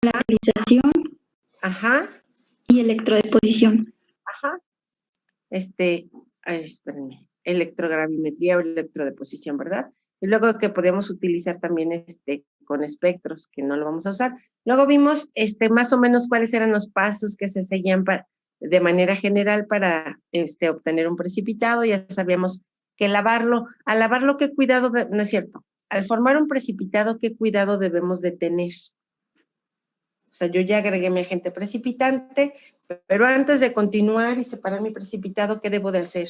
la utilización Ajá. y electrodeposición. Ajá. Espérenme, electrogravimetría o electrodeposición, ¿verdad? Y luego que podemos utilizar también con espectros, que no lo vamos a usar. Luego vimos más o menos cuáles eran los pasos que se seguían de manera general para obtener un precipitado. Ya sabíamos que lavarlo, al lavarlo, ¿qué cuidado? No es cierto. Al formar un precipitado, ¿qué cuidado debemos de tener? O sea, yo ya agregué mi agente precipitante, pero antes de continuar y separar mi precipitado, ¿qué debo de hacer?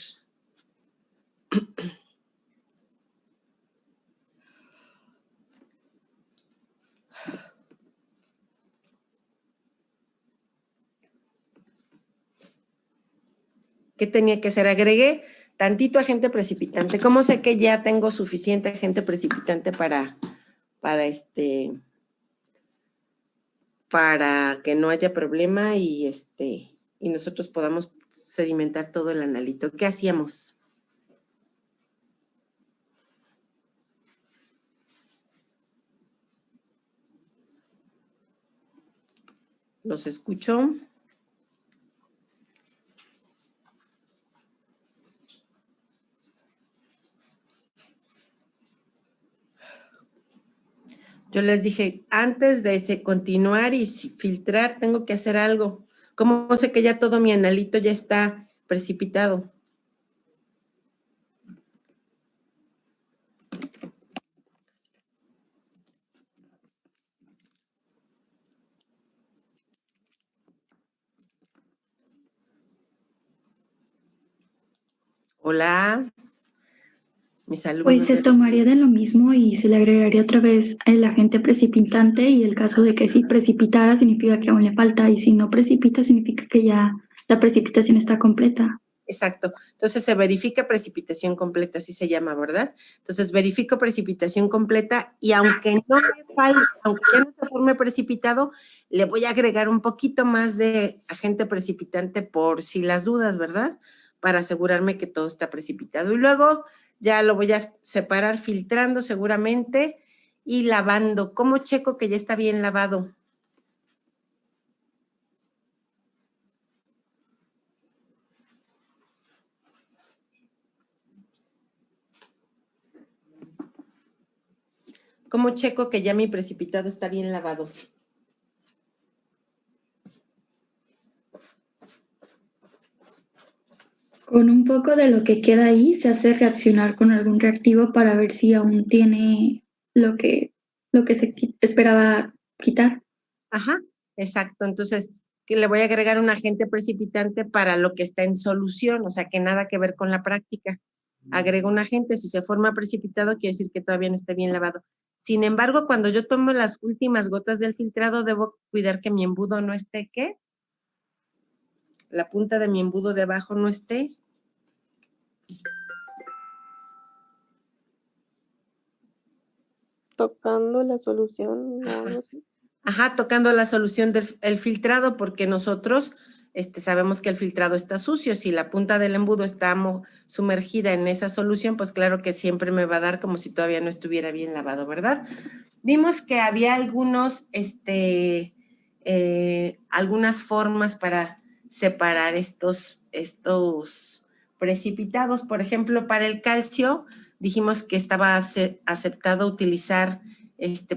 ¿Qué tenía que hacer? Agregué tantito agente precipitante. ¿Cómo sé que ya tengo suficiente agente precipitante para que no haya problema y nosotros podamos sedimentar todo el analito? ¿Qué hacíamos? ¿Los escucho? Yo les dije, antes de continuar y filtrar, tengo que hacer algo. ¿Cómo sé que ya todo mi analito ya está precipitado? Hola, mis alumnos. Pues se tomaría de lo mismo y se le agregaría otra vez el agente precipitante, y el caso de que si precipitara significa que aún le falta, y si no precipita significa que ya la precipitación está completa. Exacto. Entonces se verifica precipitación completa, así se llama, ¿verdad? Entonces verifico precipitación completa y aunque no me falte, aunque ya no se forme precipitado, le voy a agregar un poquito más de agente precipitante por si las dudas, ¿verdad? Para asegurarme que todo está precipitado. Y luego ya lo voy a separar filtrando seguramente y lavando. ¿Cómo checo que ya está bien lavado? ¿Cómo checo que ya mi precipitado está bien lavado? Con un poco de lo que queda ahí se hace reaccionar con algún reactivo para ver si aún tiene lo que se esperaba quitar. Ajá, exacto. Entonces, que le voy a agregar un agente precipitante para lo que está en solución, o sea, que nada que ver con la práctica. Agrego un agente, si se forma precipitado, quiere decir que todavía no está bien lavado. Sin embargo, cuando yo tomo las últimas gotas del filtrado, debo cuidar que mi embudo no esté, ¿qué? La punta de mi embudo de abajo no esté. Tocando la solución, ¿no? Algo así. Ajá, tocando la solución del filtrado, porque nosotros sabemos que el filtrado está sucio. Si la punta del embudo está sumergida en esa solución, pues claro que siempre me va a dar como si todavía no estuviera bien lavado, ¿verdad? Vimos que había algunas formas para separar estos precipitados. Por ejemplo, para el calcio, dijimos que estaba aceptado utilizar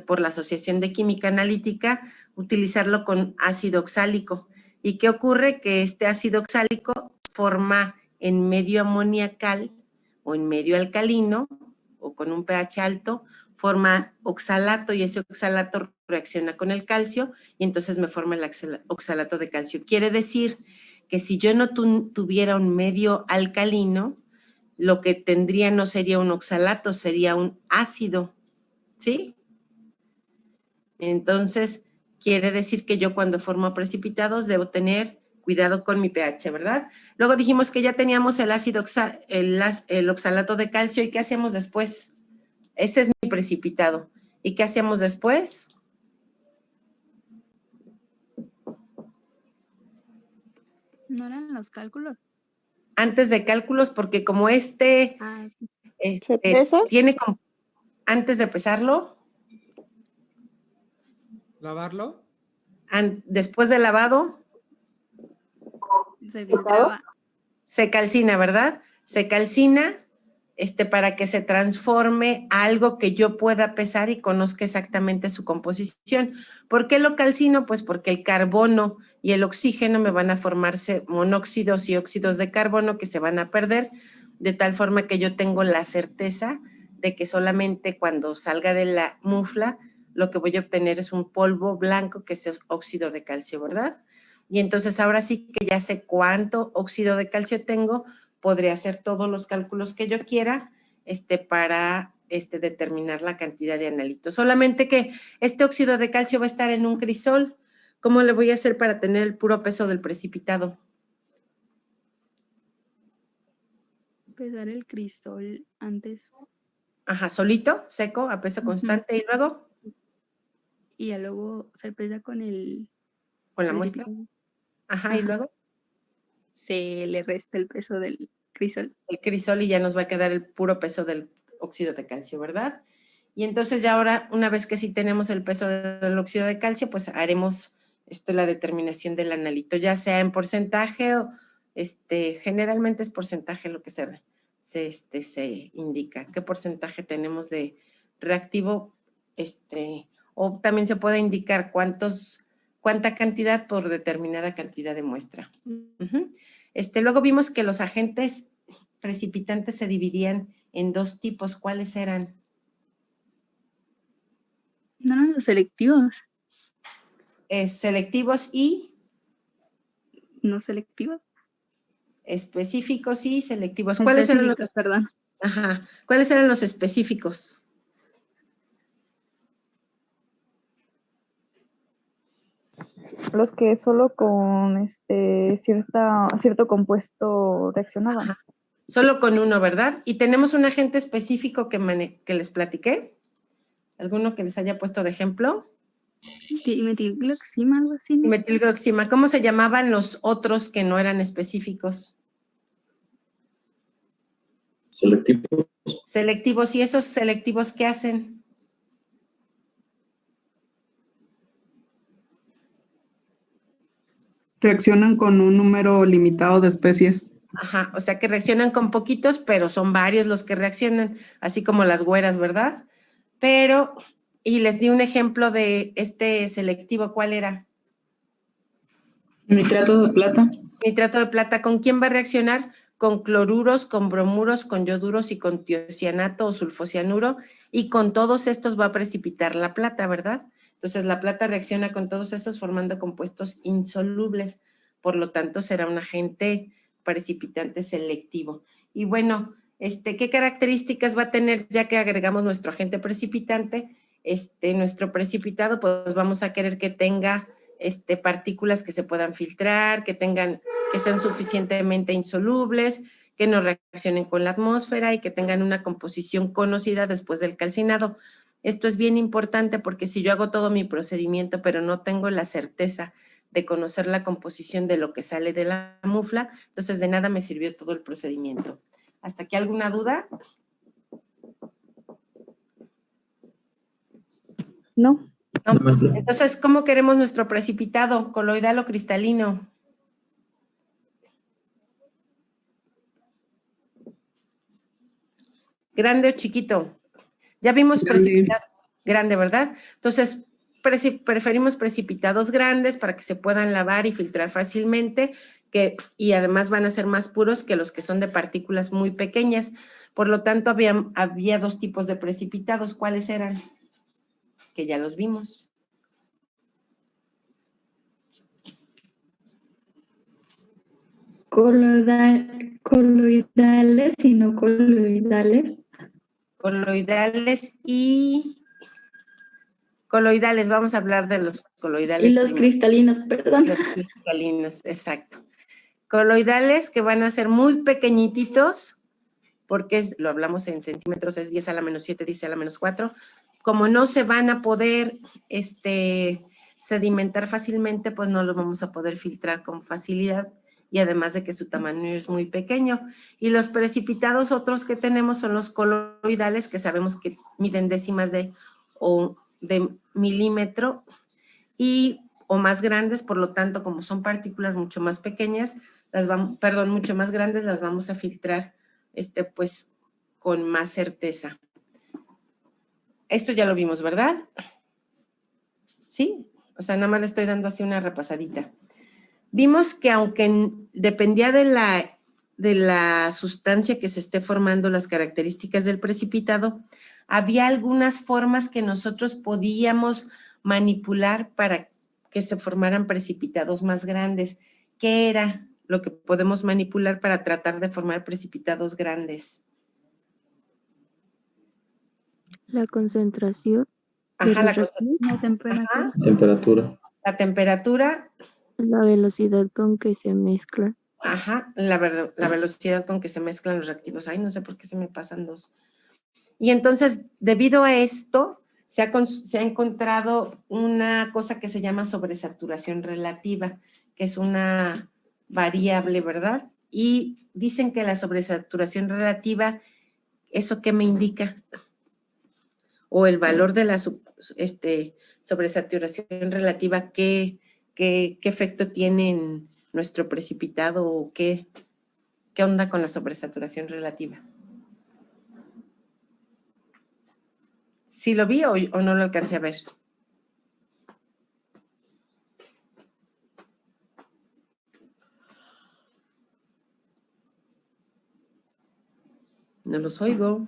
por la Asociación de Química Analítica, utilizarlo con ácido oxálico. ¿Y qué ocurre? Que este ácido oxálico forma en medio amoniacal o en medio alcalino o con un pH alto, forma oxalato y ese oxalato reacciona con el calcio y entonces me forma el oxalato de calcio. Quiere decir que si yo no tuviera un medio alcalino, lo que tendría no sería un oxalato, sería un ácido, ¿sí? Entonces, quiere decir que yo cuando formo precipitados debo tener cuidado con mi pH, ¿verdad? Luego dijimos que ya teníamos el oxalato de calcio, ¿y qué hacemos después? Ese es mi precipitado. ¿Y qué hacemos después? ¿No eran los cálculos? Antes de cálculos, porque como ¿Se pesa? tiene como, antes de pesarlo, ¿Lavarlo? Después de lavado, Se filtraba. se calcina, ¿verdad? Se calcina para que se transforme a algo que yo pueda pesar y conozca exactamente su composición. ¿Por qué lo calcino? Pues porque el carbono y el oxígeno me van a formarse monóxidos y óxidos de carbono que se van a perder, de tal forma que yo tengo la certeza de que solamente cuando salga de la mufla lo que voy a obtener es un polvo blanco que es el óxido de calcio, ¿verdad? Y entonces ahora sí que ya sé cuánto óxido de calcio tengo, podré hacer todos los cálculos que yo quiera para determinar la cantidad de analitos. Solamente que este óxido de calcio va a estar en un crisol. ¿Cómo le voy a hacer para tener el puro peso del precipitado? Pesar el cristal antes. Ajá, solito, seco, a peso constante. ¿Y luego? Y ya luego se pesa con el Con la muestra. precipitado. Ajá, ¿y Ajá. luego? Se le resta el peso del cristal. El crisol y ya nos va a quedar el puro peso del óxido de calcio, ¿verdad? Y entonces ya ahora, una vez que sí tenemos el peso del óxido de calcio, pues haremos la determinación del analito, ya sea en porcentaje o generalmente es porcentaje lo que se indica. ¿Qué porcentaje tenemos de reactivo? O también se puede indicar cuánta cantidad por determinada cantidad de muestra. Luego vimos que los agentes precipitantes se dividían en dos tipos. ¿Cuáles eran? No eran los selectivos, Selectivos y no selectivos. específicos y selectivos. Específicos, perdón. Ajá. ¿Cuáles eran los específicos? Los que solo con cierto compuesto reaccionaban. Ajá. Solo con uno, ¿verdad? Y tenemos un agente específico que les platiqué. ¿Alguno que les haya puesto de ejemplo? Metilgloxima, algo así, ¿no? Metilgloxima. ¿Cómo se llamaban los otros que no eran específicos? Selectivos. Selectivos. ¿Y esos selectivos qué hacen? Reaccionan con un número limitado de especies. Ajá, o sea que reaccionan con poquitos, pero son varios los que reaccionan, así como las güeras, ¿verdad? Pero, y les di un ejemplo de este selectivo, ¿cuál era? Nitrato de plata. Nitrato de plata, ¿con quién va a reaccionar? Con cloruros, con bromuros, con yoduros y con tiocianato o sulfocianuro, y con todos estos va a precipitar la plata, ¿verdad? Entonces la plata reacciona con todos estos formando compuestos insolubles, por lo tanto será un agente precipitante selectivo. Y bueno, ¿qué características va a tener ya que agregamos nuestro agente precipitante? Nuestro precipitado, pues vamos a querer que tenga partículas que se puedan filtrar, que sean suficientemente insolubles, que no reaccionen con la atmósfera y que tengan una composición conocida después del calcinado. Esto es bien importante porque si yo hago todo mi procedimiento, pero no tengo la certeza de conocer la composición de lo que sale de la mufla, entonces de nada me sirvió todo el procedimiento. ¿Hasta aquí alguna duda? No. No. Entonces, ¿cómo queremos nuestro precipitado? ¿Coloidal o cristalino? ¿Grande o chiquito? Ya vimos precipitado grande, ¿verdad? Entonces, preferimos precipitados grandes para que se puedan lavar y filtrar fácilmente y además van a ser más puros que los que son de partículas muy pequeñas. Por lo tanto, había dos tipos de precipitados. ¿Cuáles eran? Que ya los vimos. Coloidales y no coloidales. Coloidales y... Coloidales, vamos a hablar de los coloidales. Y los primero. cristalinos, perdón. Los cristalinos, exacto. Coloidales que van a ser muy pequeñititos, porque lo hablamos en centímetros, es 10 a la menos 7, 10 a la menos 4. Como no se van a poder sedimentar fácilmente, pues no los vamos a poder filtrar con facilidad y además de que su tamaño es muy pequeño. Y los precipitados otros que tenemos son los coloidales, que sabemos que miden décimas de milímetro o más grandes, por lo tanto, como son partículas mucho más pequeñas, mucho más grandes, las vamos a filtrar pues con más certeza. Esto ya lo vimos, ¿verdad? ¿Sí? O sea, nada más le estoy dando así una repasadita. Vimos que aunque dependía de la sustancia que se esté formando, las características del precipitado, había algunas formas que nosotros podíamos manipular para que se formaran precipitados más grandes. ¿Qué era lo que podemos manipular para tratar de formar precipitados grandes? La concentración de Ajá, los reactivos, La temperatura. Temperatura. la temperatura, la velocidad con que se mezclan. ajá, la velocidad con que se mezclan los reactivos. Ay, no sé por qué se me pasan dos. Y entonces, debido a esto, se ha encontrado una cosa que se llama sobresaturación relativa, que es una variable, ¿verdad? Y dicen que la sobresaturación relativa, ¿eso qué me indica? O el valor de la sobresaturación relativa, ¿qué efecto tiene en nuestro precipitado o qué onda con la sobresaturación relativa? ¿Sí lo vi o no lo alcancé a ver? No los oigo.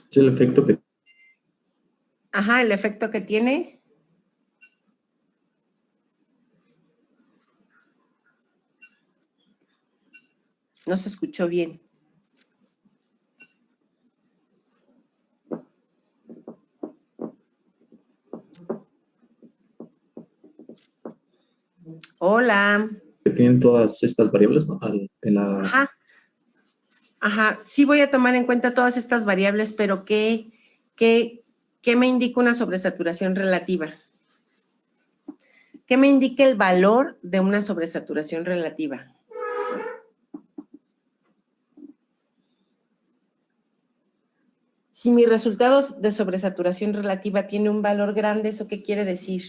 Es el efecto que Ajá, el efecto que tiene. No se escuchó bien. Hola. tienen todas estas variables, ¿no? Ajá. Ajá. Sí voy a tomar en cuenta todas estas variables, pero ¿qué me indica una sobresaturación relativa? ¿Qué me indica el valor de una sobresaturación relativa? Si mi resultado de sobresaturación relativa tiene un valor grande, ¿eso qué quiere decir?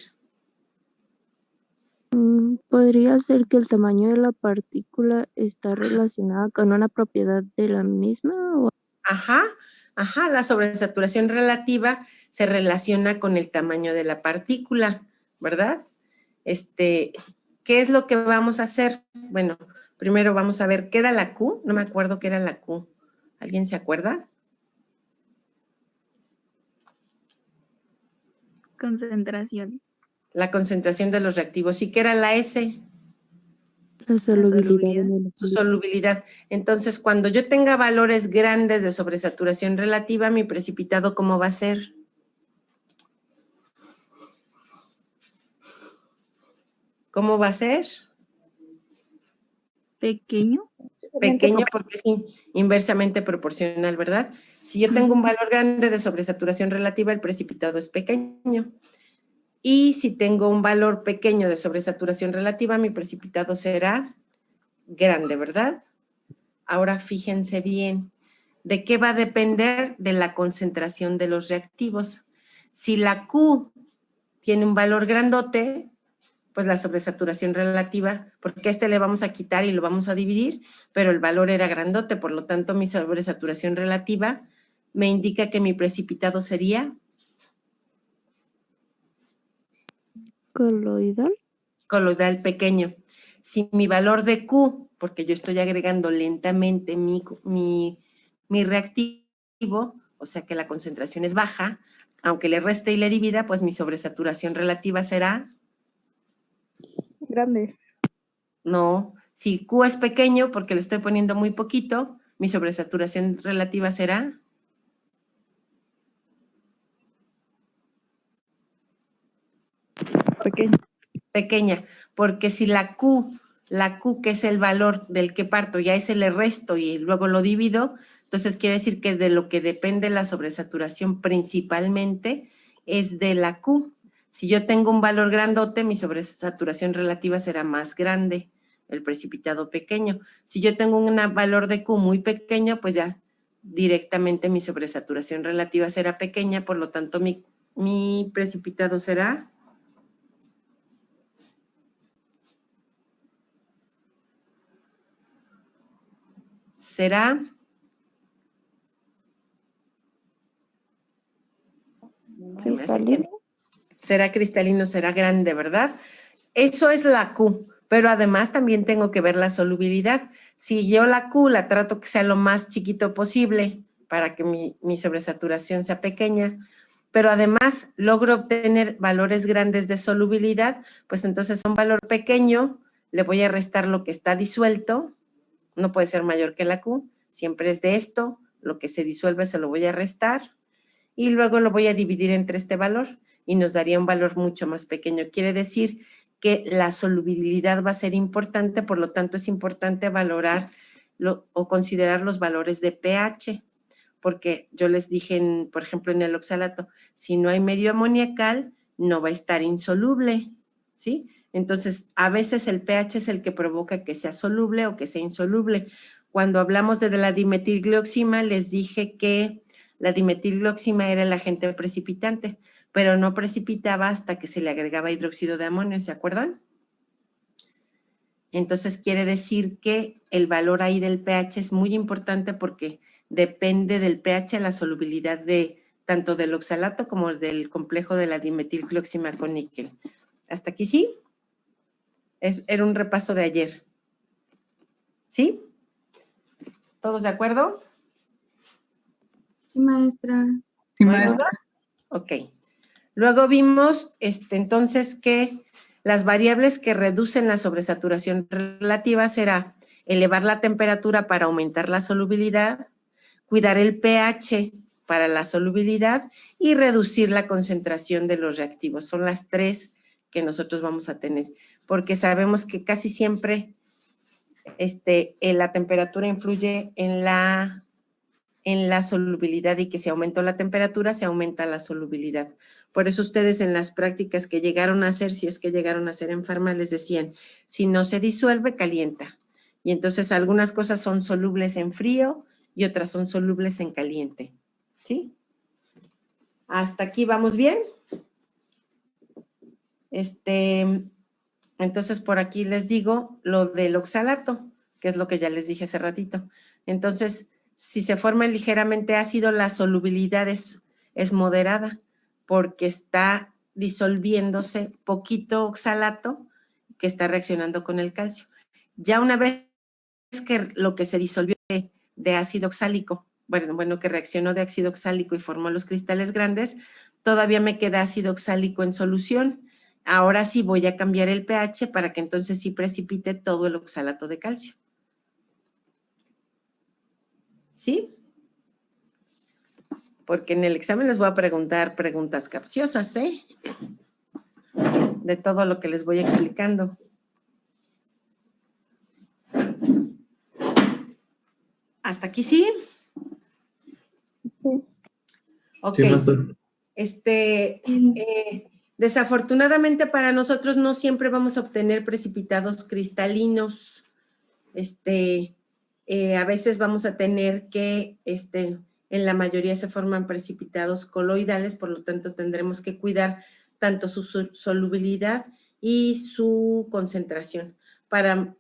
Podría ser que el tamaño de la partícula está relacionada con una propiedad de la misma. Ajá, la sobresaturación relativa se relaciona con el tamaño de la partícula, ¿verdad? ¿Qué es lo que vamos a hacer? Bueno, primero vamos a ver, ¿qué era la Q? No me acuerdo qué era la Q. ¿Alguien se acuerda? Concentración. La concentración de los reactivos. ¿Y qué era la S? La solubilidad solubilidad. en el Su solubilidad. Entonces, cuando yo tenga valores grandes de sobresaturación relativa, mi precipitado, ¿cómo va a ser? ¿Cómo va a ser? Pequeño. Pequeño porque es inversamente proporcional, ¿verdad? Si yo tengo un valor grande de sobresaturación relativa, el precipitado es pequeño. Y si tengo un valor pequeño de sobresaturación relativa, mi precipitado será grande, ¿verdad? Ahora fíjense bien, ¿de qué va a depender? De la concentración de los reactivos. Si la Q tiene un valor grandote, pues la sobresaturación relativa, porque a este le vamos a quitar y lo vamos a dividir, pero el valor era grandote, por lo tanto mi sobresaturación relativa me indica que mi precipitado sería coloidal. coloidal pequeño. Si mi valor de Q, porque yo estoy agregando lentamente mi reactivo, o sea que la concentración es baja, aunque le reste y le divida, pues mi sobresaturación relativa será Grande. no, si Q es pequeño porque le estoy poniendo muy poquito, mi sobresaturación relativa será Pequeño. pequeña, porque si la Q que es el valor del que parto, ya ese le resto y luego lo divido, entonces quiere decir que de lo que depende la sobresaturación principalmente es de la Q. Si yo tengo un valor grandote, mi sobresaturación relativa será más grande, el precipitado pequeño. Si yo tengo un valor de Q muy pequeño, pues ya directamente mi sobresaturación relativa será pequeña, por lo tanto mi precipitado será Cristalino. será cristalino, será grande, ¿verdad? Eso es la Q, pero además también tengo que ver la solubilidad. Si yo la Q la trato que sea lo más chiquito posible para que mi sobresaturación sea pequeña, pero además logro obtener valores grandes de solubilidad, pues entonces a un valor pequeño le voy a restar lo que está disuelto, no puede ser mayor que la Q, siempre es de esto, lo que se disuelve se lo voy a restar y luego lo voy a dividir entre este valor y nos daría un valor mucho más pequeño. Quiere decir que la solubilidad va a ser importante, por lo tanto es importante valorar o considerar los valores de pH, porque yo les dije, por ejemplo, en el oxalato, si no hay medio amoniacal, no va a estar insoluble, ¿sí? Entonces, a veces el pH es el que provoca que sea soluble o que sea insoluble. Cuando hablamos de la dimetilglioxima, les dije que la dimetilglioxima era el agente precipitante, pero no precipitaba hasta que se le agregaba hidróxido de amonio, ¿se acuerdan? Entonces quiere decir que el valor ahí del pH es muy importante porque depende del pH la solubilidad de tanto del oxalato como del complejo de la dimetilglioxima con níquel. ¿Hasta aquí sí? Era un repaso de ayer. ¿Sí? ¿Todos de acuerdo? Sí, maestra. Sí, ¿No hay maestra. duda? Ok. Luego vimos entonces que las variables que reducen la sobresaturación relativa será elevar la temperatura para aumentar la solubilidad, cuidar el pH para la solubilidad y reducir la concentración de los reactivos. Son las tres que nosotros vamos a tener, porque sabemos que casi siempre la temperatura influye en la solubilidad y que si aumentó la temperatura, se aumenta la solubilidad. Por eso ustedes en las prácticas que llegaron a hacer, si es que llegaron a hacer en Pharma, les decían, si no se disuelve, calienta. Y entonces algunas cosas son solubles en frío y otras son solubles en caliente. ¿Sí? ¿Hasta aquí vamos bien? Entonces por aquí les digo lo del oxalato, que es lo que ya les dije hace ratito. Entonces, si se forma ligeramente ácido, la solubilidad es moderada porque está disolviéndose poquito oxalato que está reaccionando con el calcio. Ya una vez que lo que se disolvió de ácido oxálico, bueno, que reaccionó de ácido oxálico y formó los cristales grandes, todavía me queda ácido oxálico en solución. Ahora sí voy a cambiar el pH para que entonces sí precipite todo el oxalato de calcio. ¿Sí? Porque en el examen les voy a preguntar preguntas capciosas, ¿eh? De todo lo que les voy explicando. ¿Hasta aquí sí? Sí. Ok. Sí, maestra. Desafortunadamente para nosotros no siempre vamos a obtener precipitados cristalinos. A veces vamos a tener que, en la mayoría se forman precipitados coloidales, por lo tanto tendremos que cuidar tanto su solubilidad y su concentración para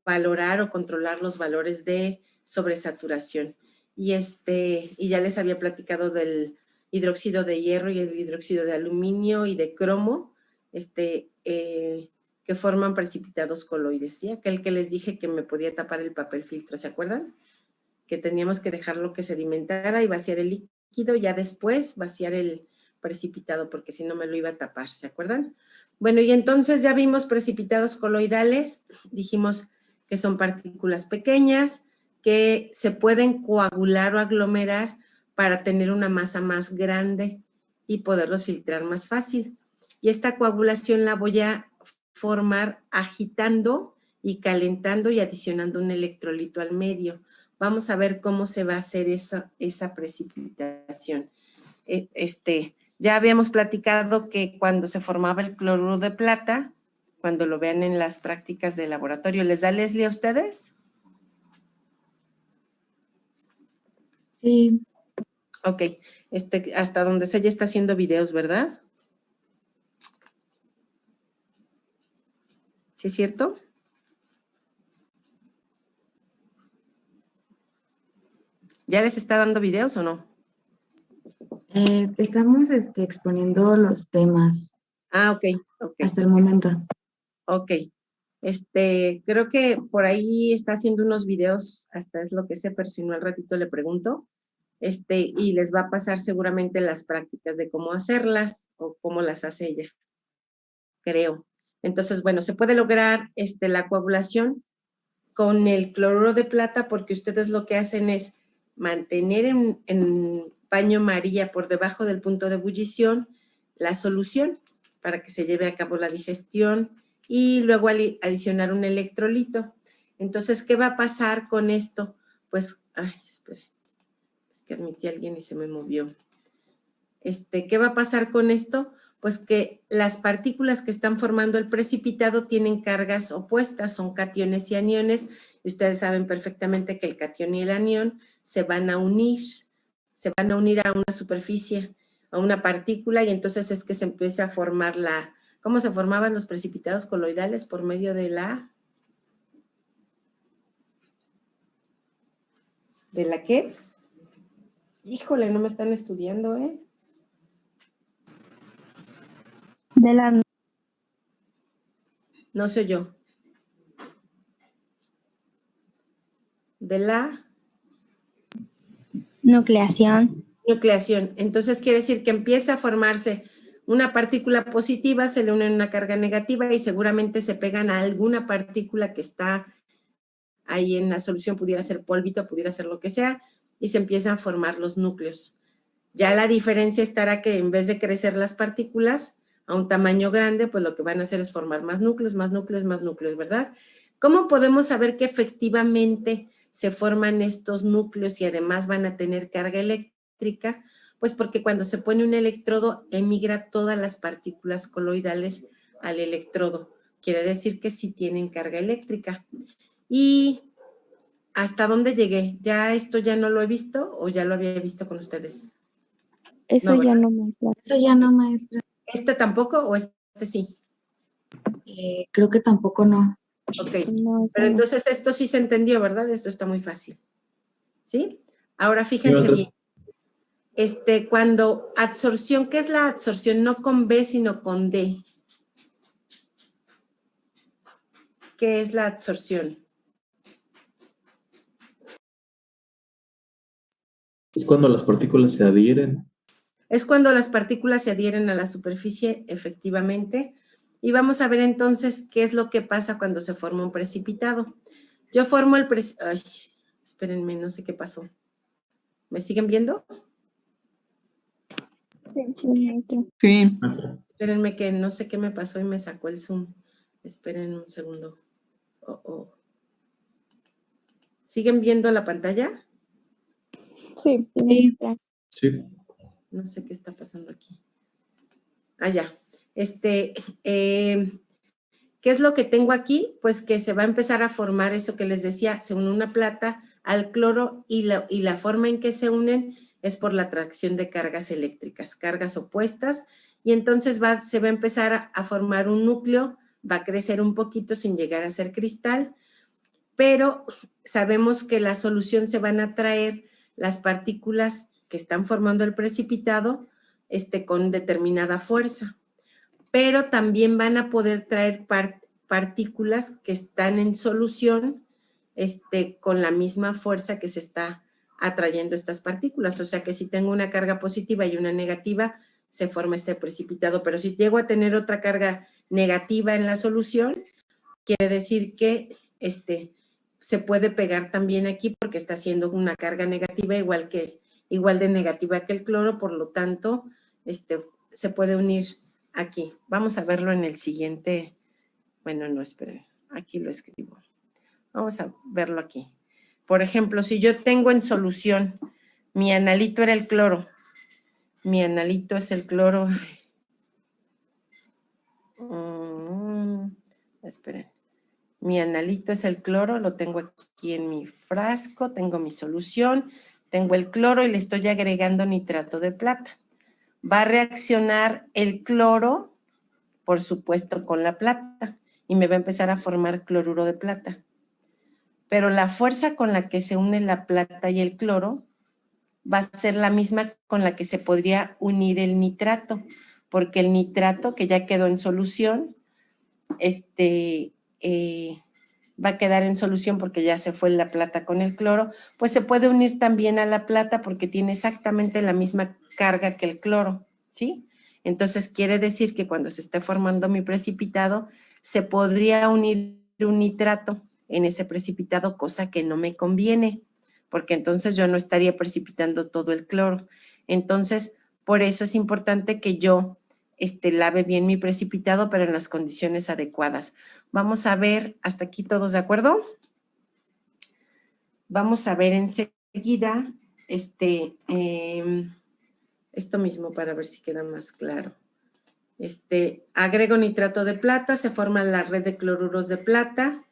valorar o controlar los valores de sobresaturación. Y ya les había platicado del hidróxido de hierro y el hidróxido de aluminio y de cromo, que forman precipitados coloides, ¿sí? Aquel que les dije que me podía tapar el papel filtro, ¿se acuerdan? Que teníamos que dejarlo que sedimentara y vaciar el líquido, ya después vaciar el precipitado, porque si no me lo iba a tapar, ¿se acuerdan? Bueno, y entonces ya vimos precipitados coloidales, dijimos que son partículas pequeñas, que se pueden coagular o aglomerar para tener una masa más grande y poderlos filtrar más fácil. Y esta coagulación la voy a formar agitando y calentando y adicionando un electrolito al medio. Vamos a ver cómo se va a hacer esa precipitación. Ya habíamos platicado que cuando se formaba el cloruro de plata, cuando lo vean en las prácticas de laboratorio, ¿les da Leslie a ustedes? Sí, Ok, hasta donde sé ya está haciendo videos, ¿verdad? ¿Sí es cierto? ¿Ya les está dando videos o no? estamos exponiendo los temas Ah, ok, ok. hasta el momento. Ok. Creo que por ahí está haciendo unos videos, hasta es lo que sé, pero si no al ratito le pregunto. Y les va a pasar seguramente las prácticas de cómo hacerlas o cómo las hace ella, creo. Entonces, bueno, se puede lograr la coagulación con el cloruro de plata porque ustedes lo que hacen es mantener en paño María por debajo del punto de ebullición la solución para que se lleve a cabo la digestión y luego adicionar un electrolito. Entonces, ¿qué va a pasar con esto? Pues, ay, espere, es que admití a alguien y se me movió. ¿Qué va a pasar con esto? Pues que las partículas que están formando el precipitado tienen cargas opuestas, son cationes y aniones, y ustedes saben perfectamente que el catión y el anión se van a unir a una superficie, a una partícula, y entonces es que se empieza a formar ¿cómo se formaban los precipitados coloidales? Por medio de ¿de la qué? Híjole, no me están estudiando, ¿eh? De la No sé yo. De la nucleación. nucleación. Entonces quiere decir que empieza a formarse una partícula positiva, se le une una carga negativa y seguramente se pegan a alguna partícula que está ahí en la solución, pudiera ser polvito, pudiera ser lo que sea, y se empiezan a formar los núcleos. Ya la diferencia estará que en vez de crecer las partículas a un tamaño grande, pues lo que van a hacer es formar más núcleos, más núcleos, más núcleos, ¿verdad? ¿Cómo podemos saber que efectivamente se forman estos núcleos y además van a tener carga eléctrica? Pues porque cuando se pone un electrodo, emigra todas las partículas coloidales al electrodo. Quiere decir que sí tienen carga eléctrica. ¿Y hasta dónde llegué? ¿Ya esto ya no lo he visto o ya lo había visto con ustedes? Eso No, ya ¿verdad? no me aclara. Eso ya no, maestra. ¿Este tampoco o este sí? Creo que tampoco no. Ok, No, eso pero no. entonces esto sí se entendió, ¿verdad? Esto está muy fácil, ¿sí? Ahora Sí, fíjense maestra. bien. Cuando absorción, ¿qué es la absorción? No con B, sino con D. ¿Qué es la absorción? Es cuando las partículas se adhieren. Es cuando las partículas se adhieren a la superficie, efectivamente. Y vamos a ver entonces qué es lo que pasa cuando se forma un precipitado. Yo formo el precipitado. Ay, espérenme, no sé qué pasó. ¿Me siguen viendo? Sí, maestra. Sí, Maestra. Espérenme que no sé qué me pasó y me sacó el Zoom. Esperen un segundo. Oh. ¿Siguen viendo la pantalla? Sí. Sí, maestra. Sí. No sé qué está pasando aquí. Ah, ya. ¿Qué es lo que tengo aquí? Pues que se va a empezar a formar eso que les decía, se une una plata al cloro y la forma en que se unen es por la atracción de cargas eléctricas, cargas opuestas, y entonces se va a empezar a formar un núcleo, va a crecer un poquito sin llegar a ser cristal, pero sabemos que la solución se van a traer las partículas que están formando el precipitado con determinada fuerza, pero también van a poder traer partículas que están en solución con la misma fuerza que se está atrayendo estas partículas. O sea que si tengo una carga positiva y una negativa, se forma este precipitado, pero si llego a tener otra carga negativa en la solución, quiere decir que se puede pegar también aquí porque está haciendo una carga negativa igual de negativa que el cloro, por lo tanto, se puede unir aquí. Vamos a verlo en el siguiente. Bueno, no, esperen, aquí lo escribo. Vamos a verlo aquí. Por ejemplo, si yo tengo en solución, mi analito era el cloro, mi analito es el cloro. Esperen. Mi analito es el cloro, lo tengo aquí en mi frasco, tengo mi solución, Tengo el cloro y le estoy agregando nitrato de plata. Va a reaccionar el cloro, por supuesto, con la plata y me va a empezar a formar cloruro de plata. Pero la fuerza con la que se une la plata y el cloro va a ser la misma con la que se podría unir el nitrato, porque el nitrato, que ya quedó en solución, va a quedar en solución porque ya se fue la plata con el cloro, pues se puede unir también a la plata porque tiene exactamente la misma carga que el cloro, ¿sí? Entonces quiere decir que cuando se esté formando mi precipitado, se podría unir un nitrato en ese precipitado, cosa que no me conviene, porque entonces yo no estaría precipitando todo el cloro. Entonces, por eso es importante que yo lave bien mi precipitado, pero en las condiciones adecuadas. Vamos a ver, hasta aquí todos de acuerdo. Vamos a ver enseguida esto mismo para ver si queda más claro. Agrego nitrato de plata, se forma la red de cloruros de plata,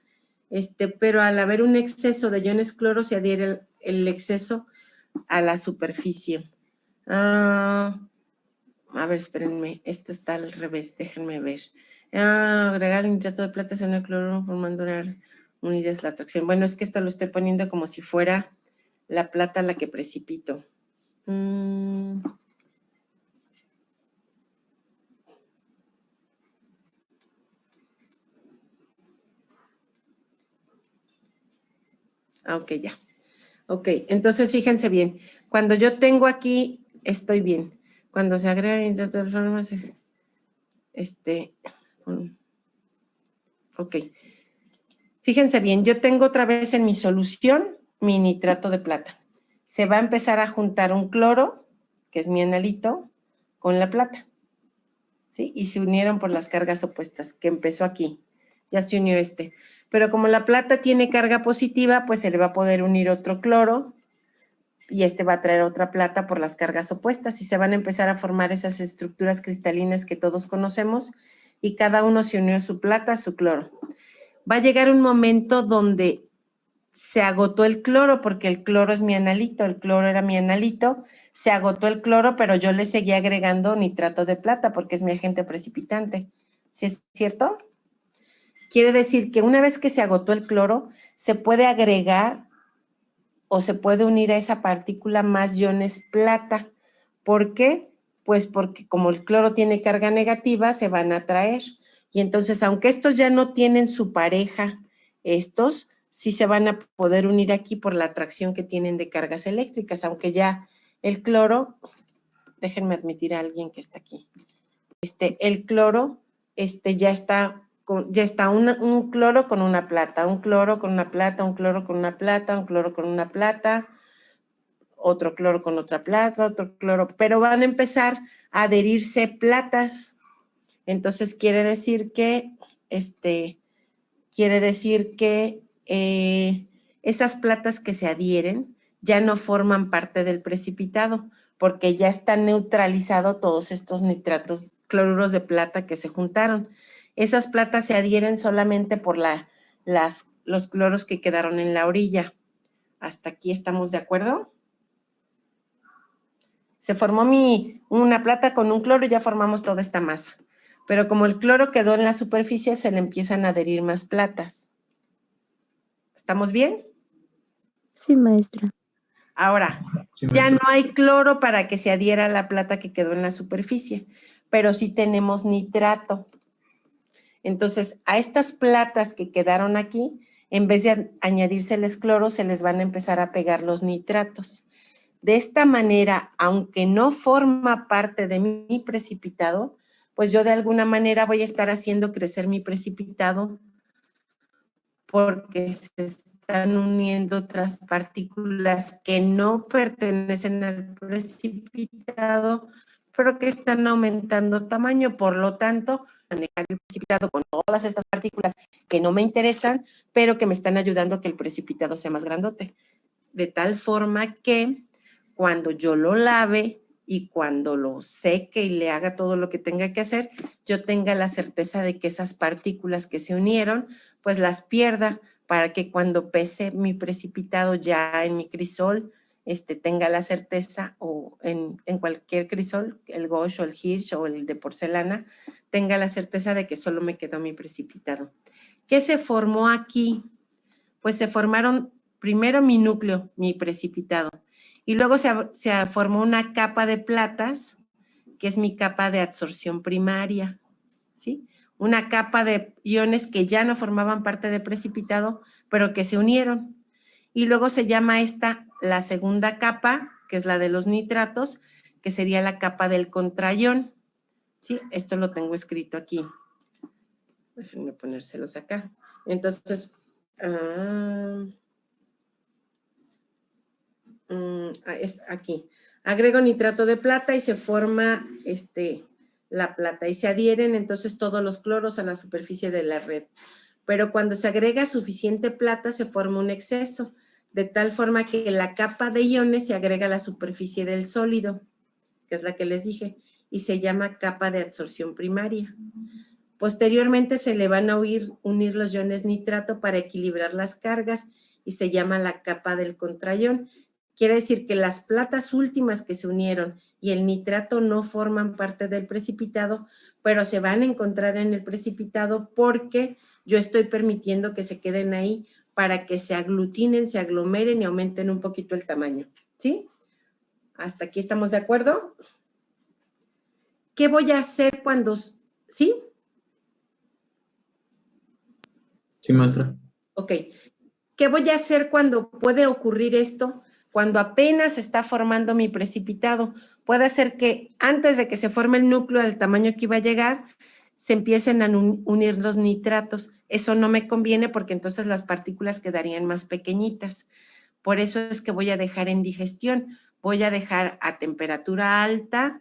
pero al haber un exceso de iones cloro se adhiere el exceso a la superficie. A ver, espérenme, esto está al revés, déjenme ver. Agregar el nitrato de plata en el cloruro formando unidades la atracción. Bueno, es que esto lo estoy poniendo como si fuera la plata la que precipito. Ok, ya. Ok, entonces fíjense bien. Cuando yo tengo aquí, estoy bien. Cuando se agrega el nitrato de forma, ok. Fíjense bien, yo tengo otra vez en mi solución mi nitrato de plata. Se va a empezar a juntar un cloro, que es mi analito, con la plata. ¿Sí? Y se unieron por las cargas opuestas, que empezó aquí. Ya se unió Pero como la plata tiene carga positiva, pues se le va a poder unir otro cloro y va a traer otra plata por las cargas opuestas y se van a empezar a formar esas estructuras cristalinas que todos conocemos y cada uno se unió a su plata, a su cloro. Va a llegar un momento donde se agotó el cloro, porque el cloro es mi analito, el cloro era mi analito, se agotó el cloro, pero yo le seguía agregando nitrato de plata porque es mi agente precipitante. ¿Sí es cierto? Quiere decir que una vez que se agotó el cloro, se puede agregar o se puede unir a esa partícula más iones plata. ¿Por qué? Pues porque como el cloro tiene carga negativa, se van a atraer. Y entonces, aunque estos ya no tienen su pareja, estos sí se van a poder unir aquí por la atracción que tienen de cargas eléctricas, aunque ya el cloro, déjenme admitir a alguien que está aquí, el cloro ya está un cloro con una plata, un cloro con una plata, un cloro con una plata, un cloro con una plata, otro cloro con otra plata, otro cloro, pero van a empezar a adherirse platas. Entonces quiere decir que esas platas que se adhieren ya no forman parte del precipitado porque ya están neutralizados todos estos nitratos, cloruros de plata que se juntaron. Esas platas se adhieren solamente por los cloros que quedaron en la orilla. ¿Hasta aquí estamos de acuerdo? Se formó una plata con un cloro y ya formamos toda esta masa. Pero como el cloro quedó en la superficie, se le empiezan a adherir más platas. ¿Estamos bien? Sí, maestra. Ahora, Sí, ya no maestra. hay cloro para que se adhiera a la plata que quedó en la superficie, pero sí tenemos nitrato. Entonces, a estas platas que quedaron aquí, en vez de añadírseles cloro, se les van a empezar a pegar los nitratos. De esta manera, aunque no forma parte de mi precipitado, pues yo de alguna manera voy a estar haciendo crecer mi precipitado porque se están uniendo otras partículas que no pertenecen al precipitado, pero que están aumentando tamaño. Por lo tanto, manejar el precipitado con todas estas partículas que no me interesan, pero que me están ayudando a que el precipitado sea más grandote. De tal forma que cuando yo lo lave y cuando lo seque y le haga todo lo que tenga que hacer, yo tenga la certeza de que esas partículas que se unieron, pues las pierda para que cuando pese mi precipitado ya en mi crisol, tenga la certeza, o en cualquier crisol, el Gauche o el Hirsch o el de porcelana, tenga la certeza de que solo me quedó mi precipitado. ¿Qué se formó aquí? Pues se formaron primero mi núcleo, mi precipitado, y luego se formó una capa de platas, que es mi capa de absorción primaria, ¿sí? Una capa de iones que ya no formaban parte del precipitado, pero que se unieron. Y luego se llama esta la segunda capa, que es la de los nitratos, que sería la capa del contraión, ¿sí? Esto lo tengo escrito aquí. Déjenme ponérselos acá. Entonces, aquí. Agrego nitrato de plata y se forma la plata y se adhieren entonces todos los cloros a la superficie de la red. Pero cuando se agrega suficiente plata se forma un exceso, de tal forma que la capa de iones se agrega a la superficie del sólido, que es la que les dije, y se llama capa de absorción primaria. Posteriormente se le van a unir los iones nitrato para equilibrar las cargas y se llama la capa del contraión. Quiere decir que las platas últimas que se unieron y el nitrato no forman parte del precipitado, pero se van a encontrar en el precipitado porque yo estoy permitiendo que se queden ahí para que se aglutinen, se aglomeren y aumenten un poquito el tamaño. ¿Sí? ¿Hasta aquí estamos de acuerdo? ¿Qué voy a hacer cuando... ¿Sí? Sí, maestra. Ok. ¿Qué voy a hacer cuando puede ocurrir esto? Cuando apenas está formando mi precipitado. Puede ser que antes de que se forme el núcleo del tamaño que iba a llegar, se empiecen a unir los nitratos. Eso no me conviene porque entonces las partículas quedarían más pequeñitas. Por eso es que voy a dejar en digestión. Voy a dejar a temperatura alta,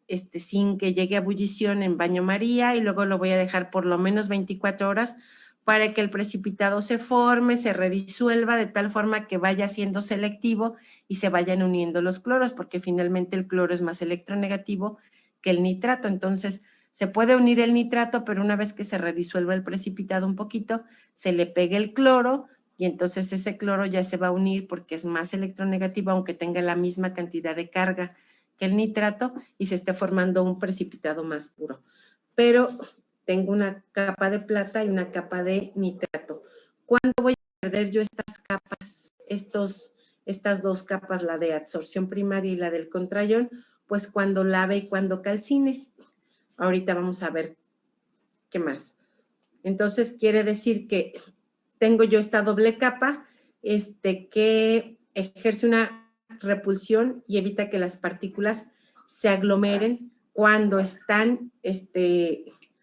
sin que llegue a ebullición en baño María, y luego lo voy a dejar por lo menos 24 horas para que el precipitado se forme, se redisuelva de tal forma que vaya siendo selectivo y se vayan uniendo los cloros, porque finalmente el cloro es más electronegativo que el nitrato. Entonces, se puede unir el nitrato, pero una vez que se redisuelva el precipitado un poquito, se le pega el cloro y entonces ese cloro ya se va a unir porque es más electronegativo, aunque tenga la misma cantidad de carga que el nitrato, y se esté formando un precipitado más puro. Pero tengo una capa de plata y una capa de nitrato. ¿Cuándo voy a perder yo estas capas, estas dos capas, la de absorción primaria y la del contraión? Pues cuando lave y cuando calcine. Ahorita vamos a ver qué más. Entonces quiere decir que tengo yo esta doble capa que ejerce una repulsión y evita que las partículas se aglomeren cuando están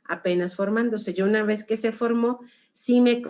apenas formándose. Yo una vez que se formó, sí me